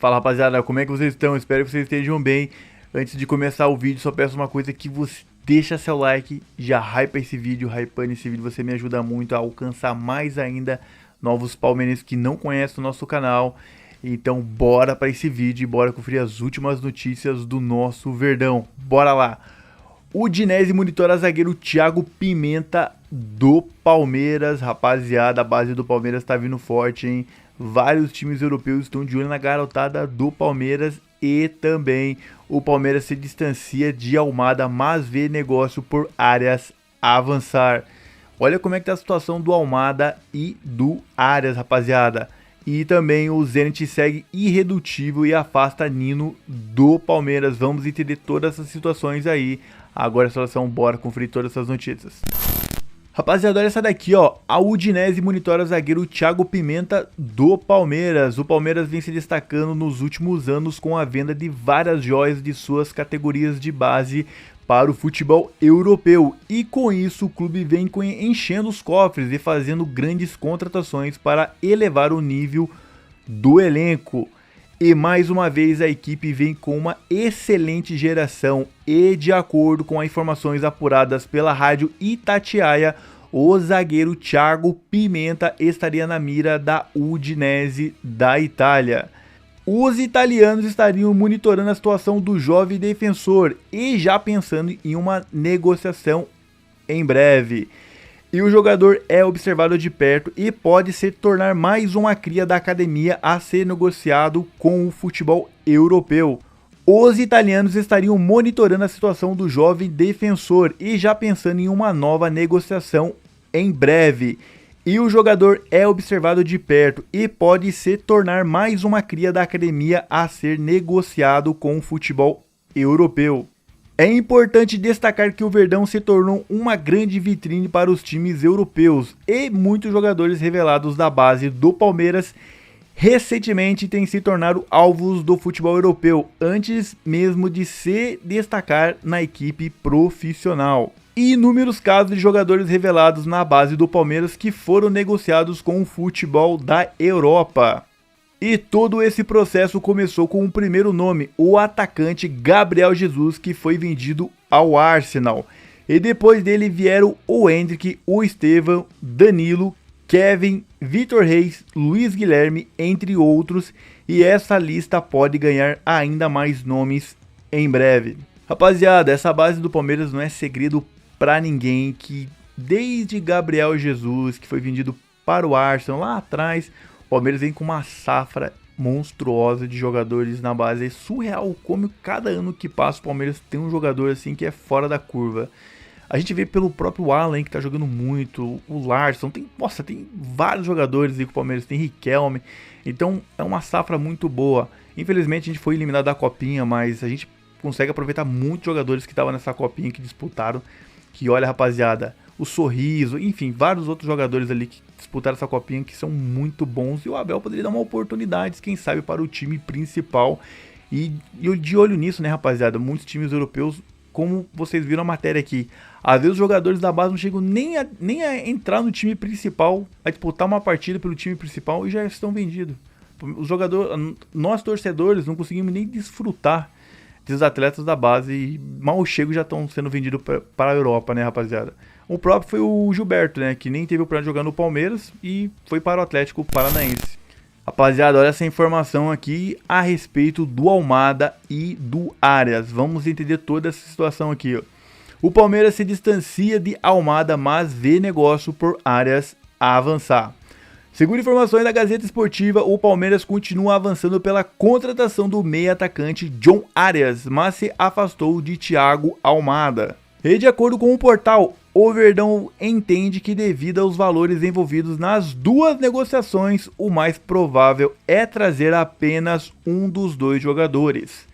Fala rapaziada, como é que vocês estão? Espero que vocês estejam bem. Antes de começar o vídeo, só peço uma coisa, que você deixa seu like, já hypa esse vídeo, hypando esse vídeo você me ajuda muito a alcançar mais ainda novos palmeirenses que não conhecem o nosso canal. Então bora para esse vídeo e bora conferir as últimas notícias do nosso Verdão. Bora lá! O Udinese monitora zagueiro Thiago Pimenta do Palmeiras. Rapaziada, a base do Palmeiras tá vindo forte, hein? Vários times europeus estão de olho na garotada do Palmeiras e também o Palmeiras se distancia de Almada, mas vê negócio por Arias avançar. Olha como é que tá a situação do Almada e do Arias, rapaziada. E também o Zenit segue irredutível e afasta Nino do Palmeiras. Vamos entender todas essas situações aí. Agora a situação, bora conferir todas essas notícias. Rapaziada, olha essa daqui, ó. A Udinese monitora o zagueiro Thiago Pimenta do Palmeiras. O Palmeiras vem se destacando nos últimos anos com a venda de várias joias de suas categorias de base para o futebol europeu. E com isso o clube vem enchendo os cofres e fazendo grandes contratações para elevar o nível do elenco. E mais uma vez a equipe vem com uma excelente geração e, de acordo com as informações apuradas pela rádio Itatiaia, o zagueiro Thiago Pimenta estaria na mira da Udinese da Itália. Os italianos estariam monitorando a situação do jovem defensor e já pensando em uma negociação em breve. E o jogador é observado de perto e pode se tornar mais uma cria da academia a ser negociado com o futebol europeu. Os italianos estariam monitorando a situação do jovem defensor e já pensando em uma nova negociação em breve. E o jogador é observado de perto e pode se tornar mais uma cria da academia a ser negociado com o futebol europeu. É importante destacar que o Verdão se tornou uma grande vitrine para os times europeus e muitos jogadores revelados da base do Palmeiras recentemente têm se tornado alvos do futebol europeu antes mesmo de se destacar na equipe profissional. E inúmeros casos de jogadores revelados na base do Palmeiras que foram negociados com o futebol da Europa. E todo esse processo começou com o primeiro nome, o atacante Gabriel Jesus, que foi vendido ao Arsenal. E depois dele vieram o Endrick, o Estevão, Danilo, Kevin, Vitor Reis, Luiz Guilherme, entre outros. E essa lista pode ganhar ainda mais nomes em breve. Rapaziada, essa base do Palmeiras não é segredo pra ninguém que desde Gabriel Jesus, que foi vendido para o Arsenal lá atrás, o Palmeiras vem com uma safra monstruosa de jogadores na base. É surreal como cada ano que passa o Palmeiras tem um jogador assim que é fora da curva. A gente vê pelo próprio Alan, que tá jogando muito, o Larson, tem vários jogadores aí que o Palmeiras tem, Riquelme. Então é uma safra muito boa. Infelizmente a gente foi eliminado da Copinha, mas a gente consegue aproveitar muitos jogadores que estavam nessa Copinha, que disputaram. Que olha, rapaziada, o Sorriso, enfim, vários outros jogadores ali que disputaram essa Copinha que são muito bons. E o Abel poderia dar uma oportunidade, quem sabe, para o time principal. E de olho nisso, né, rapaziada, muitos times europeus, como vocês viram a matéria aqui, às vezes os jogadores da base não chegam nem a entrar no time principal, a disputar uma partida pelo time principal e já estão vendidos. Os jogadores, nós torcedores, não conseguimos nem desfrutar dos atletas da base e mal chego já estão sendo vendidos para a Europa, né, rapaziada? O próprio foi o Gilberto, né, que nem teve o plano de jogar no Palmeiras e foi para o Atlético Paranaense. Rapaziada, olha essa informação aqui a respeito do Almada e do Arias. Vamos entender toda essa situação aqui, ó. O Palmeiras se distancia de Almada, mas vê negócio por Arias a avançar. Segundo informações da Gazeta Esportiva, o Palmeiras continua avançando pela contratação do meia atacante John Arias, mas se afastou de Thiago Almada. E de acordo com o portal, o Verdão entende que, devido aos valores envolvidos nas duas negociações, o mais provável é trazer apenas um dos dois jogadores.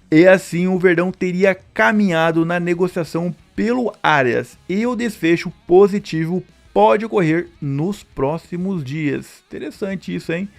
E assim o Verdão teria caminhado na negociação pelo Arias e o desfecho positivo pode ocorrer nos próximos dias. Interessante isso, hein?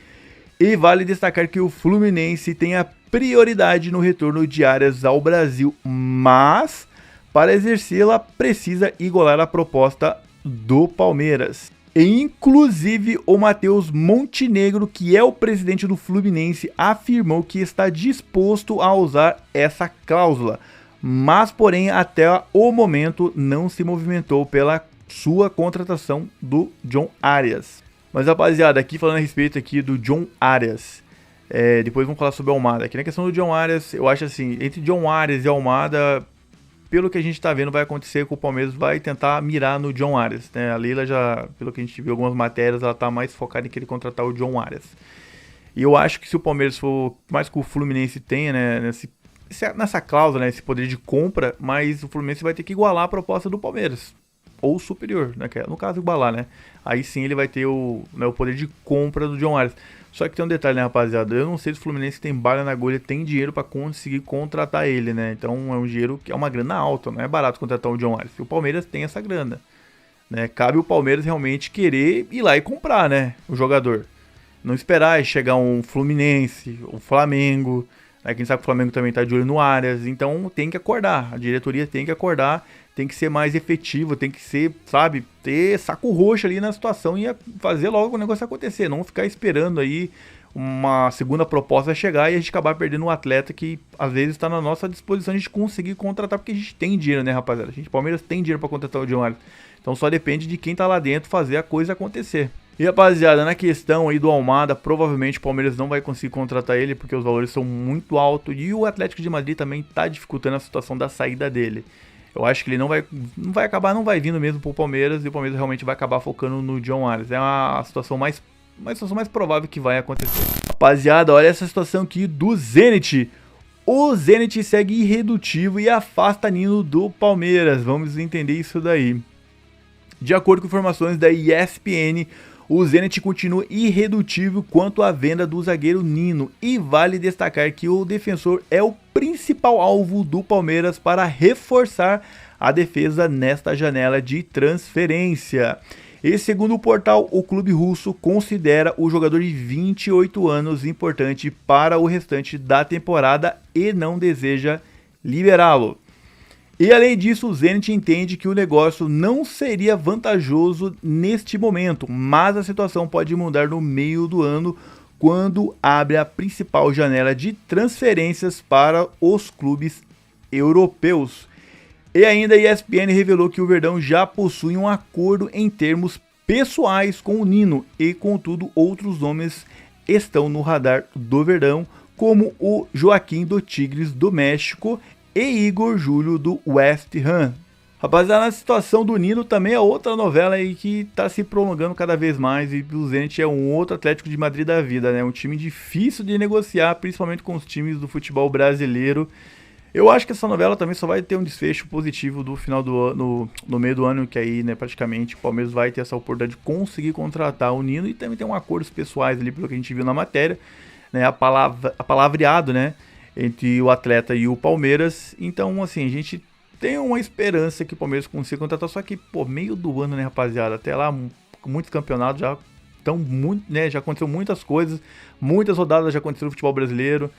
E vale destacar que o Fluminense tem a prioridade no retorno de Arias ao Brasil, mas para exercê-la precisa igualar a proposta do Palmeiras. E, inclusive, o Matheus Montenegro, que é o presidente do Fluminense, afirmou que está disposto a usar essa cláusula, mas, porém, até o momento não se movimentou pela sua contratação do John Arias. Mas, rapaziada, aqui falando a respeito aqui do John Arias, depois vamos falar sobre o Almada. Aqui na questão do John Arias, eu acho assim, entre John Arias e Almada, pelo que a gente tá vendo, vai acontecer que o Palmeiras vai tentar mirar no John Arias, né? A Leila já, pelo que a gente viu algumas matérias, ela tá mais focada em querer contratar o John Arias. E eu acho que se o Palmeiras for, mais que o Fluminense tenha, né, nessa cláusula, né, esse poder de compra, mas o Fluminense vai ter que igualar a proposta do Palmeiras, ou superior, né, no caso igualar, né? Aí sim ele vai ter o poder de compra do John Arias. Só que tem um detalhe, né, rapaziada? Eu não sei se o Fluminense tem bala na agulha, tem dinheiro pra conseguir contratar ele, né? Então é um dinheiro que é uma grana alta, não é barato contratar o John Arias. E o Palmeiras tem essa grana, né? Cabe o Palmeiras realmente querer ir lá e comprar, né, o jogador. Não esperar chegar um Fluminense, o Flamengo, né? Quem sabe que o Flamengo também tá de olho no Arias. Então tem que acordar, a diretoria tem que acordar, tem que ser mais efetivo, tem que ser, sabe, ter saco roxo ali na situação e fazer logo o negócio acontecer. Não ficar esperando aí uma segunda proposta chegar e a gente acabar perdendo um atleta que às vezes está na nossa disposição de a gente conseguir contratar, porque a gente tem dinheiro, né, rapaziada? O Palmeiras tem dinheiro para contratar o John Arias. Então só depende de quem tá lá dentro fazer a coisa acontecer. E, rapaziada, na questão aí do Almada, provavelmente o Palmeiras não vai conseguir contratar ele porque os valores são muito altos e o Atlético de Madrid também tá dificultando a situação da saída dele. Eu acho que ele não vai vindo mesmo pro Palmeiras e o Palmeiras realmente vai acabar focando no John Arias. É a situação mais provável que vai acontecer. Rapaziada, olha essa situação aqui do Zenit. O Zenit segue irredutível e afasta Nino do Palmeiras. Vamos entender isso daí. De acordo com informações da ESPN, o Zenit continua irredutível quanto à venda do zagueiro Nino, e vale destacar que o defensor é o principal alvo do Palmeiras para reforçar a defesa nesta janela de transferência. E segundo o portal, o clube russo considera o jogador de 28 anos importante para o restante da temporada e não deseja liberá-lo. E além disso, o Zenit entende que o negócio não seria vantajoso neste momento, mas a situação pode mudar no meio do ano, quando abre a principal janela de transferências para os clubes europeus. E ainda a ESPN revelou que o Verdão já possui um acordo em termos pessoais com o Nino, e contudo outros nomes estão no radar do Verdão, como o Joaquim do Tigres do México e Igor Júlio do West Ham. Rapaziada, a situação do Nino também é outra novela aí que tá se prolongando cada vez mais, e o Zenit é um outro Atlético de Madrid da vida, né? Um time difícil de negociar, principalmente com os times do futebol brasileiro. Eu acho que essa novela também só vai ter um desfecho positivo do final do ano, no meio do ano, que aí, né, praticamente o Palmeiras vai ter essa oportunidade de conseguir contratar o Nino, e também tem um acordos pessoais ali, pelo que a gente viu na matéria, né, palavreado, né, entre o atleta e o Palmeiras. Então, assim, a gente tem uma esperança que o Palmeiras consiga contratar, só que, pô, meio do ano, né, rapaziada, até lá, com muitos campeonatos já estão muito, né, já aconteceu muitas coisas, muitas rodadas já aconteceram no futebol brasileiro,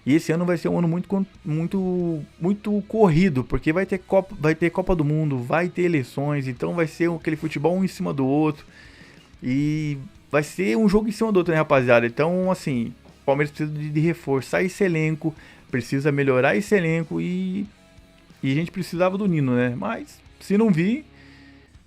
e esse ano vai ser um ano muito corrido, porque vai ter Copa do Mundo, vai ter eleições, então vai ser aquele futebol um em cima do outro, e vai ser um jogo em cima do outro, né, rapaziada? Então, assim, o Palmeiras precisa de reforçar esse elenco, precisa melhorar esse elenco, e a gente precisava do Nino, né? Mas, se não vir,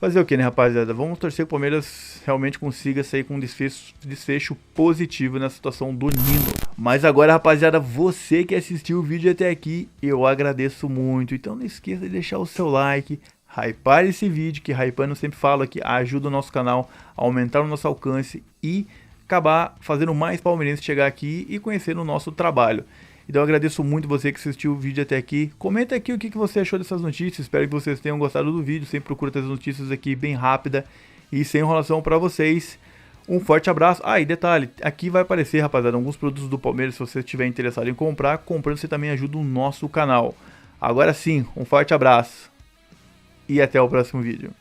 fazer o que, né, rapaziada? Vamos torcer que o Palmeiras realmente consiga sair com um desfecho positivo na situação do Nino. Mas agora, rapaziada, você que assistiu o vídeo até aqui, eu agradeço muito. Então não esqueça de deixar o seu like, hypar esse vídeo, que hypando eu sempre falo que ajuda o nosso canal a aumentar o nosso alcance e acabar fazendo mais palmeirenses chegar aqui e conhecer o nosso trabalho. Então eu agradeço muito você que assistiu o vídeo até aqui. Comenta aqui o que você achou dessas notícias. Espero que vocês tenham gostado do vídeo. Sempre procuro ter as notícias aqui bem rápida e sem enrolação para vocês. Um forte abraço. Ah, e detalhe, aqui vai aparecer, rapaziada, alguns produtos do Palmeiras. Se você estiver interessado em comprar, comprando você também ajuda o nosso canal. Agora sim, um forte abraço e até o próximo vídeo.